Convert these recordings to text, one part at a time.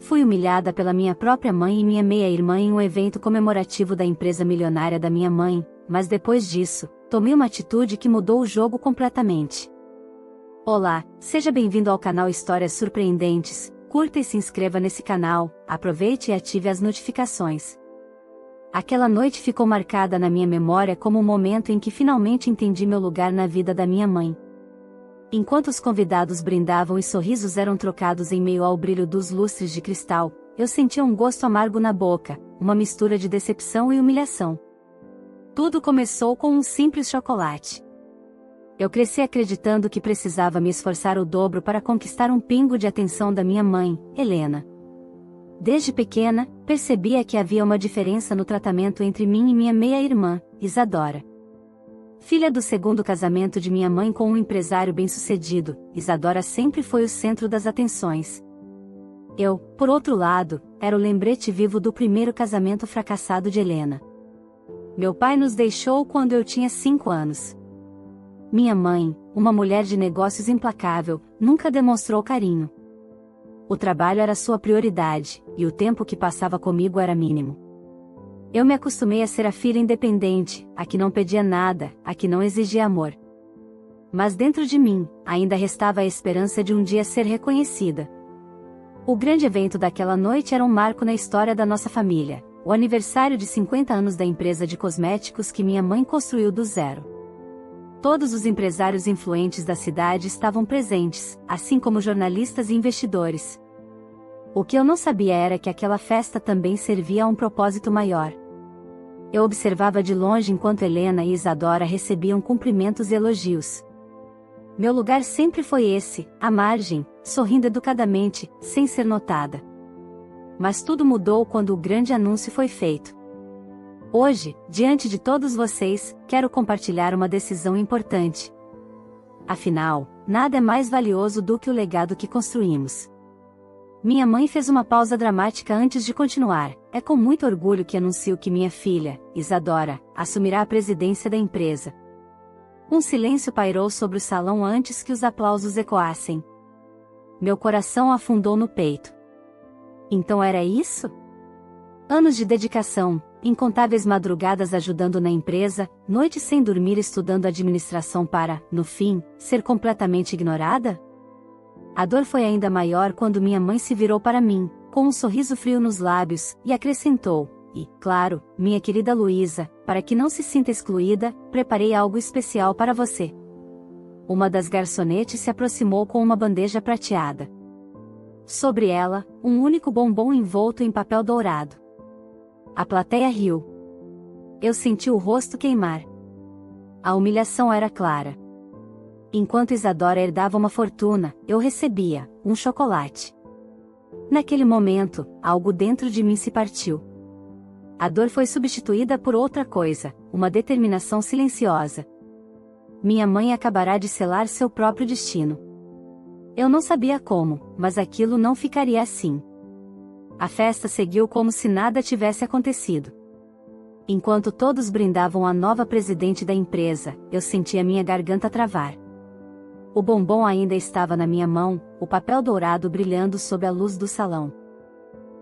Fui humilhada pela minha própria mãe e minha meia-irmã em um evento comemorativo da empresa milionária da minha mãe, mas depois disso, tomei uma atitude que mudou o jogo completamente. Olá, seja bem-vindo ao canal Histórias Surpreendentes. Curta e se inscreva nesse canal, aproveite e ative as notificações. Aquela noite ficou marcada na minha memória como o momento em que finalmente entendi meu lugar na vida da minha mãe. Enquanto os convidados brindavam e sorrisos eram trocados em meio ao brilho dos lustres de cristal, eu sentia um gosto amargo na boca, uma mistura de decepção e humilhação. Tudo começou com um simples chocolate. Eu cresci acreditando que precisava me esforçar o dobro para conquistar um pingo de atenção da minha mãe, Helena. Desde pequena, percebia que havia uma diferença no tratamento entre mim e minha meia-irmã, Isadora. Filha do segundo casamento de minha mãe com um empresário bem-sucedido, Isadora sempre foi o centro das atenções. Eu, por outro lado, era o lembrete vivo do primeiro casamento fracassado de Helena. Meu pai nos deixou quando eu tinha 5 anos. Minha mãe, uma mulher de negócios implacável, nunca demonstrou carinho. O trabalho era sua prioridade, e o tempo que passava comigo era mínimo. Eu me acostumei a ser a filha independente, a que não pedia nada, a que não exigia amor. Mas dentro de mim, ainda restava a esperança de um dia ser reconhecida. O grande evento daquela noite era um marco na história da nossa família, o aniversário de 50 anos da empresa de cosméticos que minha mãe construiu do zero. Todos os empresários influentes da cidade estavam presentes, assim como jornalistas e investidores. O que eu não sabia era que aquela festa também servia a um propósito maior. Eu observava de longe enquanto Helena e Isadora recebiam cumprimentos e elogios. Meu lugar sempre foi esse, à margem, sorrindo educadamente, sem ser notada. Mas tudo mudou quando o grande anúncio foi feito. Hoje, diante de todos vocês, quero compartilhar uma decisão importante. Afinal, nada é mais valioso do que o legado que construímos. Minha mãe fez uma pausa dramática antes de continuar. É com muito orgulho que anuncio que minha filha, Isadora, assumirá a presidência da empresa. Um silêncio pairou sobre o salão antes que os aplausos ecoassem. Meu coração afundou no peito. Então era isso? Anos de dedicação, incontáveis madrugadas ajudando na empresa, noites sem dormir estudando administração para, no fim, ser completamente ignorada? A dor foi ainda maior quando minha mãe se virou para mim, com um sorriso frio nos lábios, e acrescentou: "E, claro, minha querida Luísa, para que não se sinta excluída, preparei algo especial para você." Uma das garçonetes se aproximou com uma bandeja prateada. Sobre ela, um único bombom envolto em papel dourado. A plateia riu. Eu senti o rosto queimar. A humilhação era clara. Enquanto Isadora herdava uma fortuna, eu recebia um chocolate. Naquele momento, algo dentro de mim se partiu. A dor foi substituída por outra coisa, uma determinação silenciosa. Minha mãe acabará de selar seu próprio destino. Eu não sabia como, mas aquilo não ficaria assim. A festa seguiu como se nada tivesse acontecido. Enquanto todos brindavam a nova presidente da empresa, eu sentia minha garganta travar. O bombom ainda estava na minha mão, o papel dourado brilhando sob a luz do salão.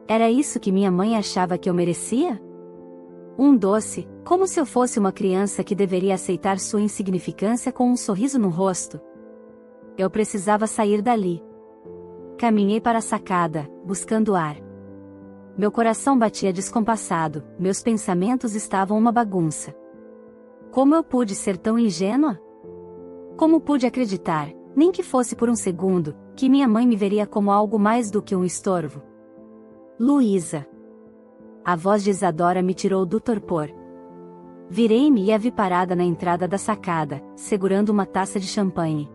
Era isso que minha mãe achava que eu merecia? Um doce, como se eu fosse uma criança que deveria aceitar sua insignificância com um sorriso no rosto. Eu precisava sair dali. Caminhei para a sacada, buscando ar. Meu coração batia descompassado, meus pensamentos estavam uma bagunça. Como eu pude ser tão ingênua? Como pude acreditar, nem que fosse por um segundo, que minha mãe me veria como algo mais do que um estorvo? Luísa. A voz de Isadora me tirou do torpor. Virei-me e a vi parada na entrada da sacada, segurando uma taça de champanhe.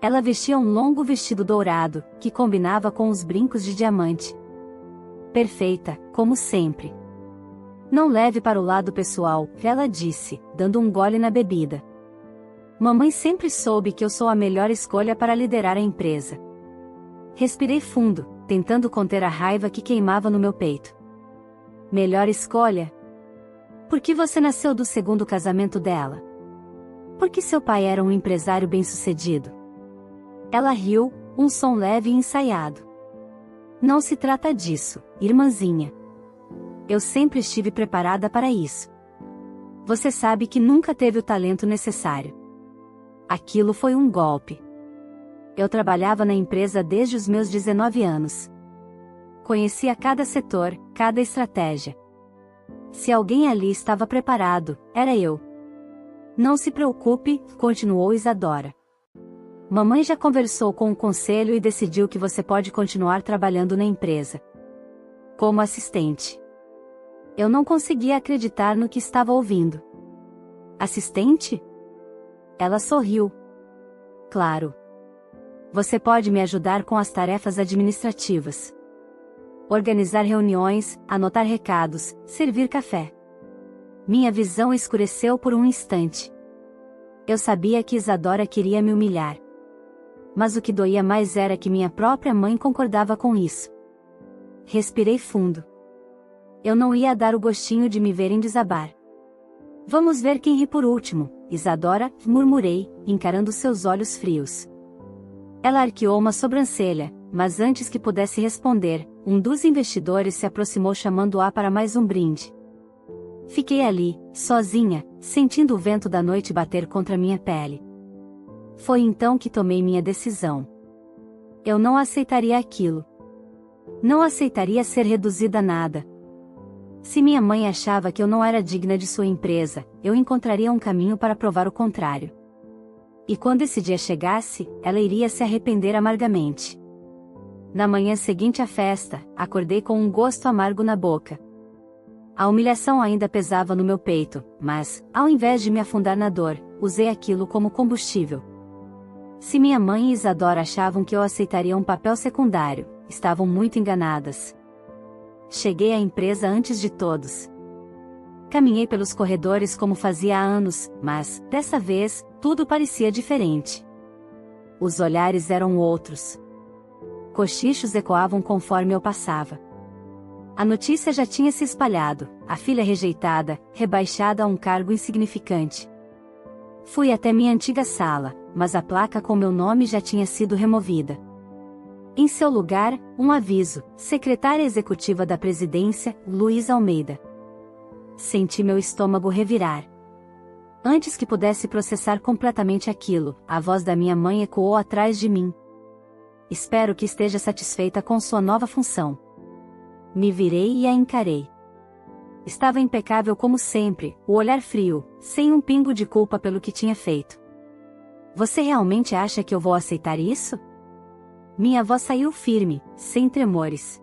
Ela vestia um longo vestido dourado, que combinava com os brincos de diamante. Perfeita, como sempre. Não leve para o lado pessoal, ela disse, dando um gole na bebida. Mamãe sempre soube que eu sou a melhor escolha para liderar a empresa. Respirei fundo, tentando conter a raiva que queimava no meu peito. Melhor escolha? Por que você nasceu do segundo casamento dela? Por que seu pai era um empresário bem-sucedido? Ela riu, um som leve e ensaiado. Não se trata disso, irmãzinha. Eu sempre estive preparada para isso. Você sabe que nunca teve o talento necessário. Aquilo foi um golpe. Eu trabalhava na empresa desde os meus 19 anos. Conhecia cada setor, cada estratégia. Se alguém ali estava preparado, era eu. Não se preocupe, continuou Isadora. Mamãe já conversou com o conselho e decidiu que você pode continuar trabalhando na empresa. Como assistente. Eu não conseguia acreditar no que estava ouvindo. Assistente? Ela sorriu. Claro. Você pode me ajudar com as tarefas administrativas. Organizar reuniões, anotar recados, servir café. Minha visão escureceu por um instante. Eu sabia que Isadora queria me humilhar. Mas o que doía mais era que minha própria mãe concordava com isso. Respirei fundo. Eu não ia dar o gostinho de me verem desabar. Vamos ver quem ri por último, Isadora, murmurei, encarando seus olhos frios. Ela arqueou uma sobrancelha, mas antes que pudesse responder, um dos investidores se aproximou chamando-a para mais um brinde. Fiquei ali, sozinha, sentindo o vento da noite bater contra minha pele. Foi então que tomei minha decisão. Eu não aceitaria aquilo. Não aceitaria ser reduzida a nada. Se minha mãe achava que eu não era digna de sua empresa, eu encontraria um caminho para provar o contrário. E quando esse dia chegasse, ela iria se arrepender amargamente. Na manhã seguinte à festa, acordei com um gosto amargo na boca. A humilhação ainda pesava no meu peito, mas, ao invés de me afundar na dor, usei aquilo como combustível. Se minha mãe e Isadora achavam que eu aceitaria um papel secundário, estavam muito enganadas. Cheguei à empresa antes de todos. Caminhei pelos corredores como fazia há anos, mas, dessa vez, tudo parecia diferente. Os olhares eram outros. Cochichos ecoavam conforme eu passava. A notícia já tinha se espalhado, a filha rejeitada, rebaixada a um cargo insignificante. Fui até minha antiga sala, mas a placa com meu nome já tinha sido removida. Em seu lugar, um aviso: secretária executiva da presidência, Luísa Almeida. Senti meu estômago revirar. Antes que pudesse processar completamente aquilo, a voz da minha mãe ecoou atrás de mim. Espero que esteja satisfeita com sua nova função. Me virei e a encarei. Estava impecável como sempre, o olhar frio, sem um pingo de culpa pelo que tinha feito. Você realmente acha que eu vou aceitar isso? Minha voz saiu firme, sem tremores.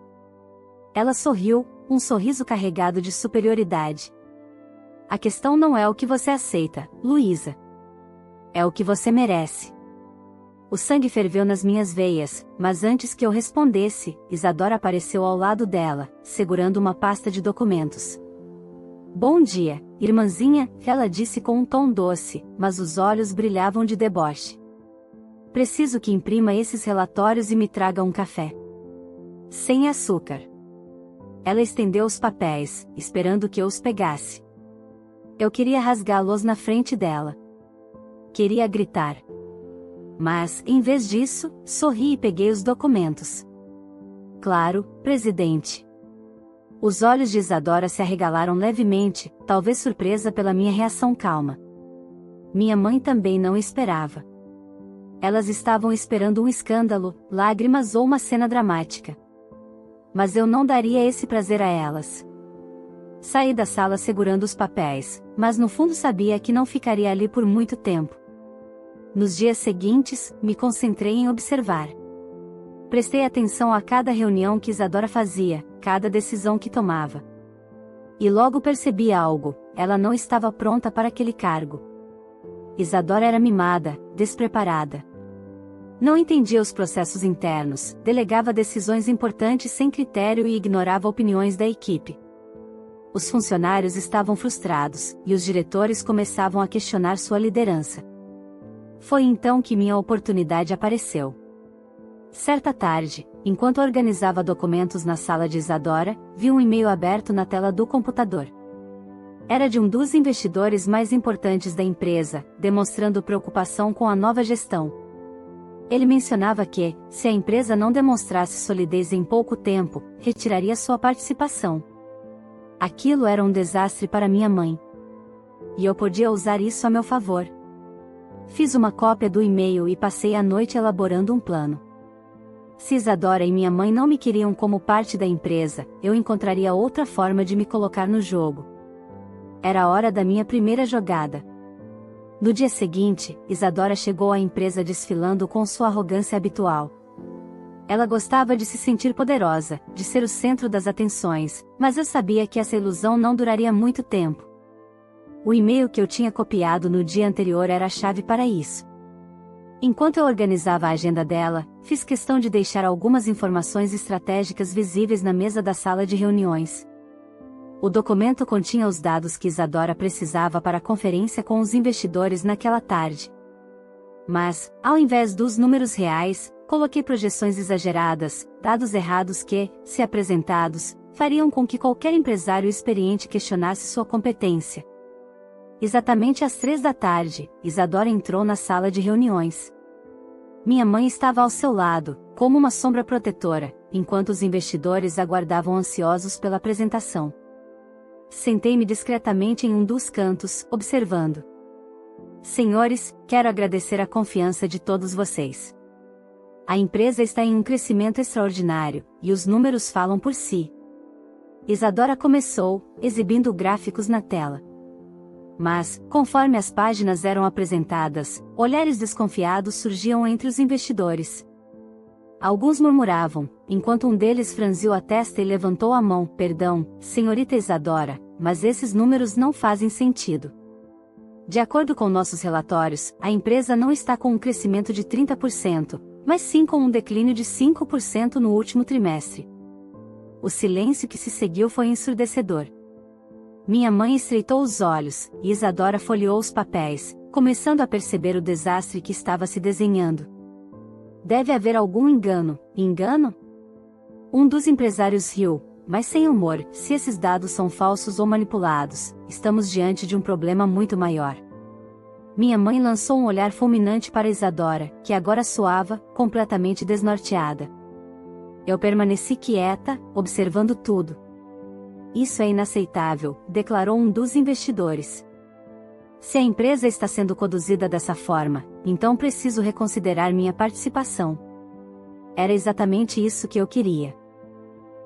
Ela sorriu, um sorriso carregado de superioridade. A questão não é o que você aceita, Luísa. É o que você merece. O sangue ferveu nas minhas veias, mas antes que eu respondesse, Isadora apareceu ao lado dela, segurando uma pasta de documentos. Bom dia, irmãzinha, ela disse com um tom doce, mas os olhos brilhavam de deboche. Preciso que imprima esses relatórios e me traga um café. Sem açúcar. Ela estendeu os papéis, esperando que eu os pegasse. Eu queria rasgá-los na frente dela. Queria gritar. Mas, em vez disso, sorri e peguei os documentos. Claro, presidente. Os olhos de Isadora se arregalaram levemente, talvez surpresa pela minha reação calma. Minha mãe também não esperava. Elas estavam esperando um escândalo, lágrimas ou uma cena dramática. Mas eu não daria esse prazer a elas. Saí da sala segurando os papéis, mas no fundo sabia que não ficaria ali por muito tempo. Nos dias seguintes, me concentrei em observar. Prestei atenção a cada reunião que Isadora fazia, cada decisão que tomava. E logo percebi algo: ela não estava pronta para aquele cargo. Isadora era mimada, despreparada. Não entendia os processos internos, delegava decisões importantes sem critério e ignorava opiniões da equipe. Os funcionários estavam frustrados, e os diretores começavam a questionar sua liderança. Foi então que minha oportunidade apareceu. Certa tarde, enquanto organizava documentos na sala de Isadora, vi um e-mail aberto na tela do computador. Era de um dos investidores mais importantes da empresa, demonstrando preocupação com a nova gestão. Ele mencionava que, se a empresa não demonstrasse solidez em pouco tempo, retiraria sua participação. Aquilo era um desastre para minha mãe. E eu podia usar isso a meu favor. Fiz uma cópia do e-mail e passei a noite elaborando um plano. Se Isadora e minha mãe não me queriam como parte da empresa, eu encontraria outra forma de me colocar no jogo. Era a hora da minha primeira jogada. No dia seguinte, Isadora chegou à empresa desfilando com sua arrogância habitual. Ela gostava de se sentir poderosa, de ser o centro das atenções, mas eu sabia que essa ilusão não duraria muito tempo. O e-mail que eu tinha copiado no dia anterior era a chave para isso. Enquanto eu organizava a agenda dela, fiz questão de deixar algumas informações estratégicas visíveis na mesa da sala de reuniões. O documento continha os dados que Isadora precisava para a conferência com os investidores naquela tarde. Mas, ao invés dos números reais, coloquei projeções exageradas, dados errados que, se apresentados, fariam com que qualquer empresário experiente questionasse sua competência. Exatamente às 15h, Isadora entrou na sala de reuniões. Minha mãe estava ao seu lado, como uma sombra protetora, enquanto os investidores aguardavam ansiosos pela apresentação. Sentei-me discretamente em um dos cantos, observando. Senhores, quero agradecer a confiança de todos vocês. A empresa está em um crescimento extraordinário, e os números falam por si. Isadora começou, exibindo gráficos na tela. Mas, conforme as páginas eram apresentadas, olhares desconfiados surgiam entre os investidores. Alguns murmuravam, enquanto um deles franziu a testa e levantou a mão: "Perdão, senhorita Isadora, mas esses números não fazem sentido. De acordo com nossos relatórios, a empresa não está com um crescimento de 30%, mas sim com um declínio de 5% no último trimestre." O silêncio que se seguiu foi ensurdecedor. Minha mãe estreitou os olhos, e Isadora folheou os papéis, começando a perceber o desastre que estava se desenhando. Deve haver algum engano. Engano? Um dos empresários riu, mas sem humor. Se esses dados são falsos ou manipulados, estamos diante de um problema muito maior. Minha mãe lançou um olhar fulminante para Isadora, que agora soava, completamente desnorteada. Eu permaneci quieta, observando tudo. Isso é inaceitável, declarou um dos investidores. Se a empresa está sendo conduzida dessa forma, então preciso reconsiderar minha participação. Era exatamente isso que eu queria.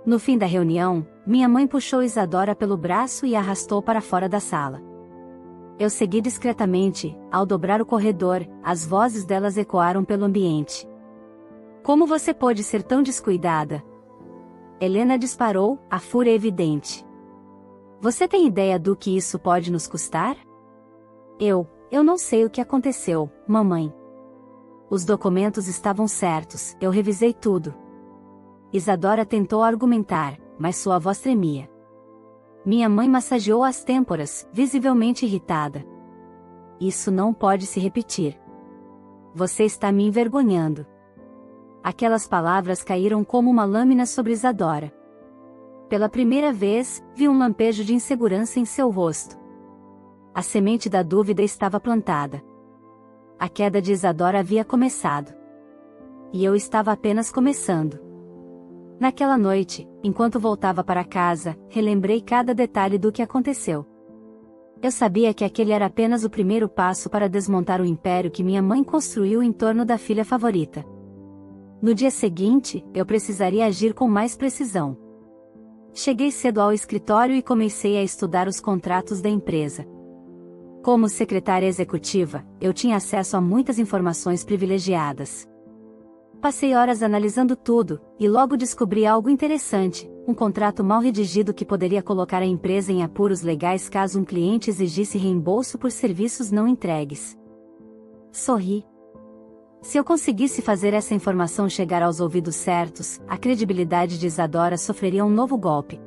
No fim da reunião, minha mãe puxou Isadora pelo braço e a arrastou para fora da sala. Eu segui discretamente. Ao dobrar o corredor, as vozes delas ecoaram pelo ambiente. Como você pôde ser tão descuidada? Helena disparou, a fúria evidente. Você tem ideia do que isso pode nos custar? Eu não sei o que aconteceu, mamãe. Os documentos estavam certos, eu revisei tudo. Isadora tentou argumentar, mas sua voz tremia. Minha mãe massageou as têmporas, visivelmente irritada. Isso não pode se repetir. Você está me envergonhando. Aquelas palavras caíram como uma lâmina sobre Isadora. Pela primeira vez, vi um lampejo de insegurança em seu rosto. A semente da dúvida estava plantada. A queda de Isadora havia começado. E eu estava apenas começando. Naquela noite, enquanto voltava para casa, relembrei cada detalhe do que aconteceu. Eu sabia que aquele era apenas o primeiro passo para desmontar o império que minha mãe construiu em torno da filha favorita. No dia seguinte, eu precisaria agir com mais precisão. Cheguei cedo ao escritório e comecei a estudar os contratos da empresa. Como secretária executiva, eu tinha acesso a muitas informações privilegiadas. Passei horas analisando tudo, e logo descobri algo interessante: um contrato mal redigido que poderia colocar a empresa em apuros legais caso um cliente exigisse reembolso por serviços não entregues. Sorri. Se eu conseguisse fazer essa informação chegar aos ouvidos certos, a credibilidade de Isadora sofreria um novo golpe.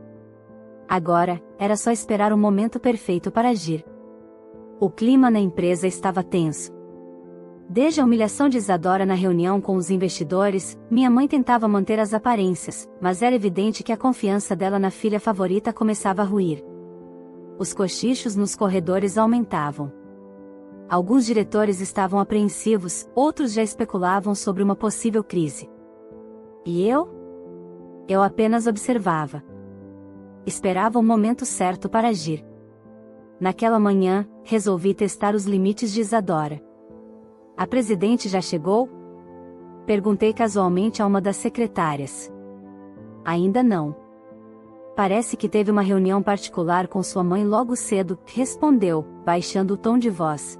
Agora, era só esperar o momento perfeito para agir. O clima na empresa estava tenso. Desde a humilhação de Isadora na reunião com os investidores, minha mãe tentava manter as aparências, mas era evidente que a confiança dela na filha favorita começava a ruir. Os cochichos nos corredores aumentavam. Alguns diretores estavam apreensivos, outros já especulavam sobre uma possível crise. E eu? Eu apenas observava. Esperava o momento certo para agir. Naquela manhã, resolvi testar os limites de Isadora. A presidente já chegou? Perguntei casualmente a uma das secretárias. Ainda não. Parece que teve uma reunião particular com sua mãe logo cedo, respondeu, baixando o tom de voz.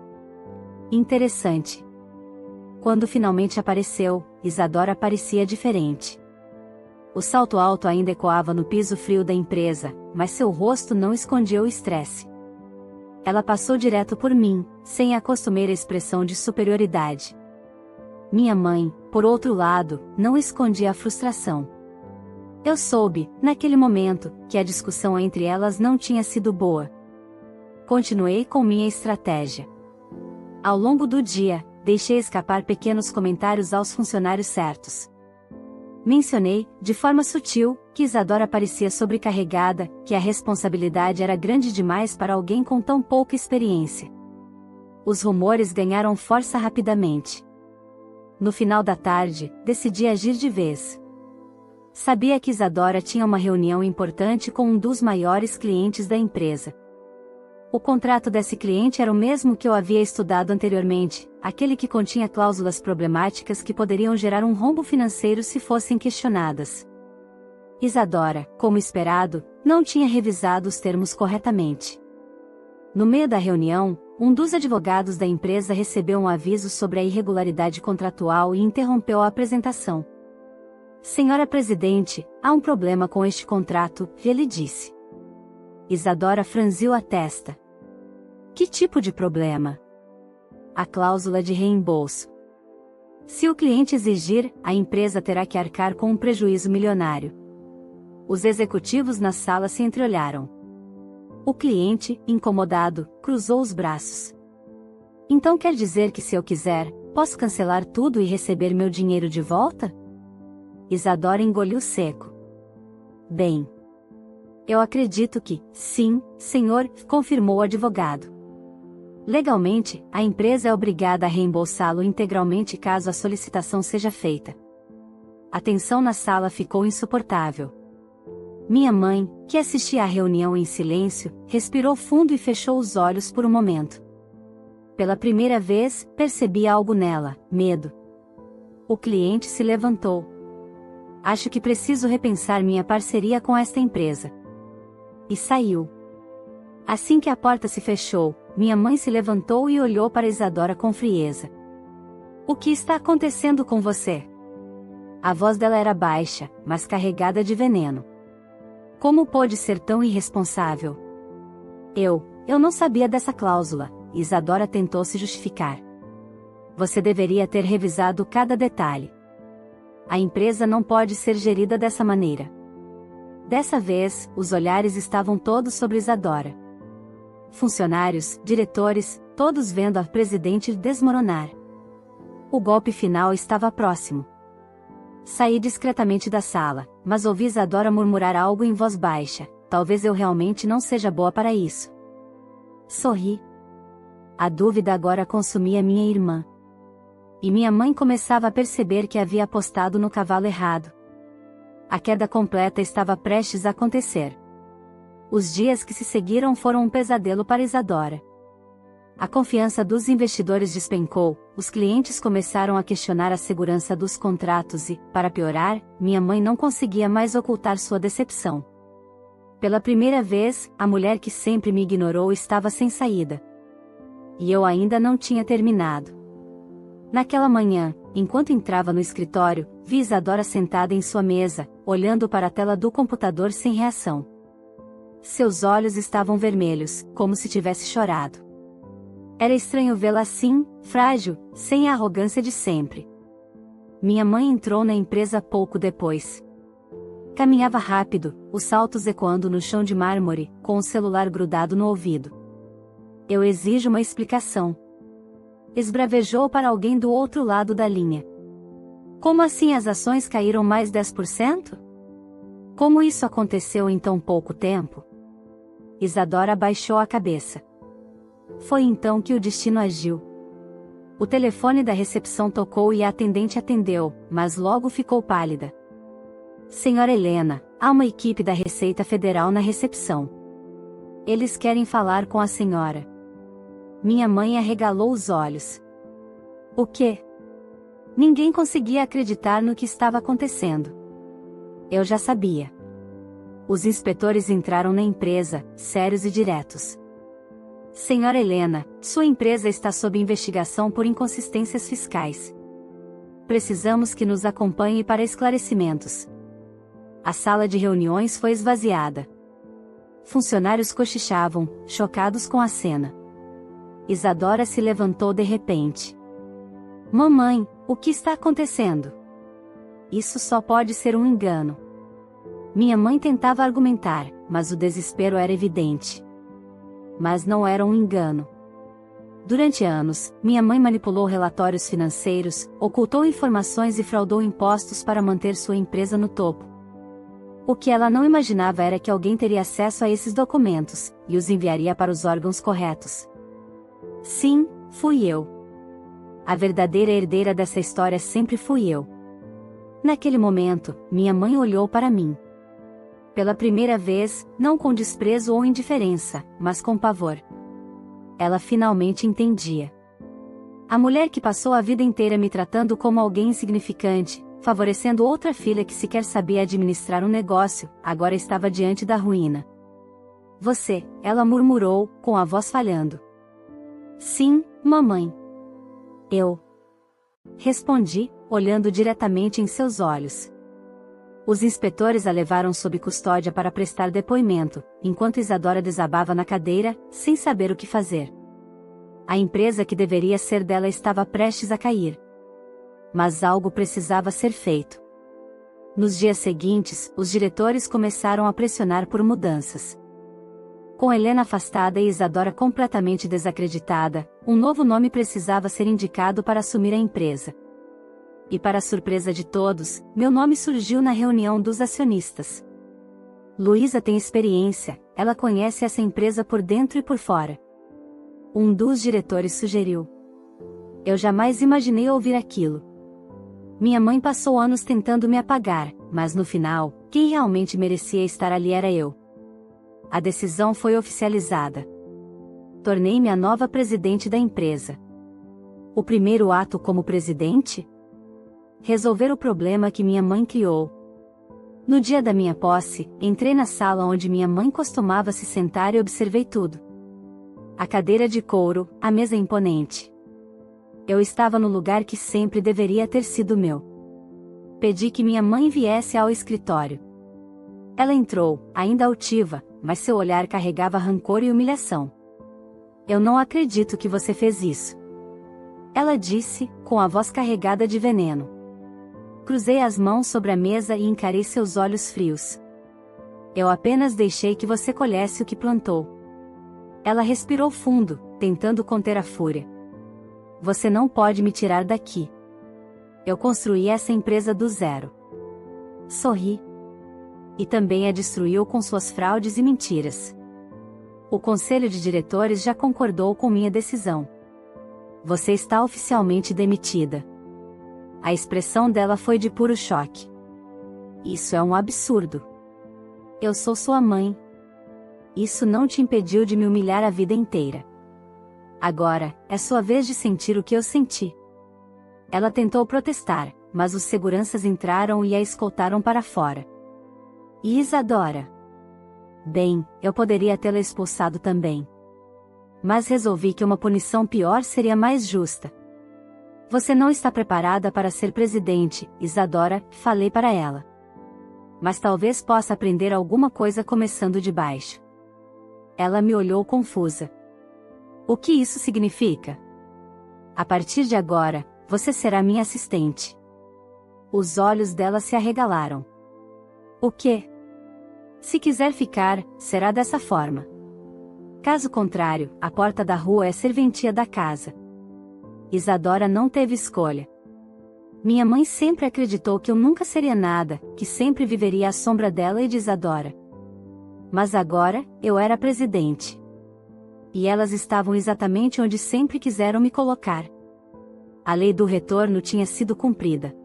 Interessante. Quando finalmente apareceu, Isadora parecia diferente. O salto alto ainda ecoava no piso frio da empresa, mas seu rosto não escondia o estresse. Ela passou direto por mim, sem a costumeira expressão de superioridade. Minha mãe, por outro lado, não escondia a frustração. Eu soube, naquele momento, que a discussão entre elas não tinha sido boa. Continuei com minha estratégia. Ao longo do dia, deixei escapar pequenos comentários aos funcionários certos. Mencionei, de forma sutil, que Isadora parecia sobrecarregada, que a responsabilidade era grande demais para alguém com tão pouca experiência. Os rumores ganharam força rapidamente. No final da tarde, decidi agir de vez. Sabia que Isadora tinha uma reunião importante com um dos maiores clientes da empresa. O contrato desse cliente era o mesmo que eu havia estudado anteriormente, aquele que continha cláusulas problemáticas que poderiam gerar um rombo financeiro se fossem questionadas. Isadora, como esperado, não tinha revisado os termos corretamente. No meio da reunião, um dos advogados da empresa recebeu um aviso sobre a irregularidade contratual e interrompeu a apresentação. Senhora Presidente, há um problema com este contrato, ele disse. Isadora franziu a testa. Que tipo de problema? A cláusula de reembolso. Se o cliente exigir, a empresa terá que arcar com um prejuízo milionário. Os executivos na sala se entreolharam. O cliente, incomodado, cruzou os braços. Então quer dizer que se eu quiser, posso cancelar tudo e receber meu dinheiro de volta? Isadora engoliu seco. Bem. Eu acredito que, sim, senhor, confirmou o advogado. Legalmente, a empresa é obrigada a reembolsá-lo integralmente caso a solicitação seja feita. A tensão na sala ficou insuportável. Minha mãe, que assistia à reunião em silêncio, respirou fundo e fechou os olhos por um momento. Pela primeira vez, percebi algo nela, medo. O cliente se levantou. Acho que preciso repensar minha parceria com esta empresa. E saiu. Assim que a porta se fechou, minha mãe se levantou e olhou para Isadora com frieza. O que está acontecendo com você? A voz dela era baixa, mas carregada de veneno. Como pôde ser tão irresponsável? Eu não sabia dessa cláusula, Isadora tentou se justificar. Você deveria ter revisado cada detalhe. A empresa não pode ser gerida dessa maneira. Dessa vez, os olhares estavam todos sobre Isadora. Funcionários, diretores, todos vendo a presidente desmoronar. O golpe final estava próximo. Saí discretamente da sala, mas ouvi Isadora murmurar algo em voz baixa. Talvez eu realmente não seja boa para isso. Sorri. A dúvida agora consumia minha irmã. E minha mãe começava a perceber que havia apostado no cavalo errado. A queda completa estava prestes a acontecer. Os dias que se seguiram foram um pesadelo para Isadora. A confiança dos investidores despencou, os clientes começaram a questionar a segurança dos contratos e, para piorar, minha mãe não conseguia mais ocultar sua decepção. Pela primeira vez, a mulher que sempre me ignorou estava sem saída. E eu ainda não tinha terminado. Naquela manhã, enquanto entrava no escritório, vi Isadora sentada em sua mesa, olhando para a tela do computador sem reação. Seus olhos estavam vermelhos, como se tivesse chorado. Era estranho vê-la assim, frágil, sem a arrogância de sempre. Minha mãe entrou na empresa pouco depois. Caminhava rápido, os saltos ecoando no chão de mármore, com o celular grudado no ouvido. Eu exijo uma explicação. Esbravejou para alguém do outro lado da linha. Como assim as ações caíram mais 10%? Como isso aconteceu em tão pouco tempo? Isadora baixou a cabeça. Foi então que o destino agiu. O telefone da recepção tocou e a atendente atendeu, mas logo ficou pálida. Senhora Helena, há uma equipe da Receita Federal na recepção. Eles querem falar com a senhora. Minha mãe arregalou os olhos. O quê? Ninguém conseguia acreditar no que estava acontecendo. Eu já sabia. Os inspetores entraram na empresa, sérios e diretos. Senhora Helena, sua empresa está sob investigação por inconsistências fiscais. Precisamos que nos acompanhe para esclarecimentos. A sala de reuniões foi esvaziada. Funcionários cochichavam, chocados com a cena. Isadora se levantou de repente. Mamãe, o que está acontecendo? Isso só pode ser um engano. Minha mãe tentava argumentar, mas o desespero era evidente. Mas não era um engano. Durante anos, minha mãe manipulou relatórios financeiros, ocultou informações e fraudou impostos para manter sua empresa no topo. O que ela não imaginava era que alguém teria acesso a esses documentos, e os enviaria para os órgãos corretos. Sim, fui eu. A verdadeira herdeira dessa história sempre fui eu. Naquele momento, minha mãe olhou para mim. Pela primeira vez, não com desprezo ou indiferença, mas com pavor. Ela finalmente entendia. A mulher que passou a vida inteira me tratando como alguém insignificante, favorecendo outra filha que sequer sabia administrar um negócio, agora estava diante da ruína. Você, ela murmurou, com a voz falhando. Sim, mamãe. Eu. Respondi, olhando diretamente em seus olhos. Os inspetores a levaram sob custódia para prestar depoimento, enquanto Isadora desabava na cadeira, sem saber o que fazer. A empresa que deveria ser dela estava prestes a cair. Mas algo precisava ser feito. Nos dias seguintes, os diretores começaram a pressionar por mudanças. Com Helena afastada e Isadora completamente desacreditada, um novo nome precisava ser indicado para assumir a empresa. E para surpresa de todos, meu nome surgiu na reunião dos acionistas. Luísa tem experiência, ela conhece essa empresa por dentro e por fora. Um dos diretores sugeriu. Eu jamais imaginei ouvir aquilo. Minha mãe passou anos tentando me apagar, mas no final, quem realmente merecia estar ali era eu. A decisão foi oficializada. Tornei-me a nova presidente da empresa. O primeiro ato como presidente? Resolver o problema que minha mãe criou. No dia da minha posse, entrei na sala onde minha mãe costumava se sentar e observei tudo. A cadeira de couro, a mesa imponente. Eu estava no lugar que sempre deveria ter sido meu. Pedi que minha mãe viesse ao escritório. Ela entrou, ainda altiva, mas seu olhar carregava rancor e humilhação. Eu não acredito que você fez isso. Ela disse, com a voz carregada de veneno. Cruzei as mãos sobre a mesa e encarei seus olhos frios. Eu apenas deixei que você colhesse o que plantou. Ela respirou fundo, tentando conter a fúria. Você não pode me tirar daqui. Eu construí essa empresa do zero. Sorri. E também a destruiu com suas fraudes e mentiras. O conselho de diretores já concordou com minha decisão. Você está oficialmente demitida. A expressão dela foi de puro choque. Isso é um absurdo. Eu sou sua mãe. Isso não te impediu de me humilhar a vida inteira. Agora, é sua vez de sentir o que eu senti. Ela tentou protestar, mas os seguranças entraram e a escoltaram para fora. E Isadora? Bem, eu poderia tê-la expulsado também. Mas resolvi que uma punição pior seria mais justa. Você não está preparada para ser presidente, Isadora, falei para ela. Mas talvez possa aprender alguma coisa começando de baixo. Ela me olhou confusa. O que isso significa? A partir de agora, você será minha assistente. Os olhos dela se arregalaram. O quê? Se quiser ficar, será dessa forma. Caso contrário, a porta da rua é serventia da casa. Isadora não teve escolha. Minha mãe sempre acreditou que eu nunca seria nada, que sempre viveria à sombra dela e de Isadora. Mas agora, eu era presidente. E elas estavam exatamente onde sempre quiseram me colocar. A lei do retorno tinha sido cumprida.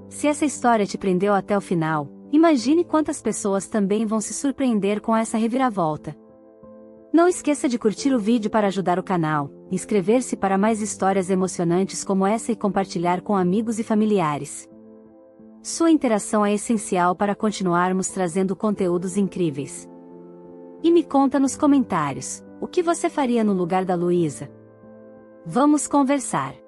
Se essa história te prendeu até o final, imagine quantas pessoas também vão se surpreender com essa reviravolta. Não esqueça de curtir o vídeo para ajudar o canal, inscrever-se para mais histórias emocionantes como essa e compartilhar com amigos e familiares. Sua interação é essencial para continuarmos trazendo conteúdos incríveis. E me conta nos comentários, o que você faria no lugar da Luísa? Vamos conversar!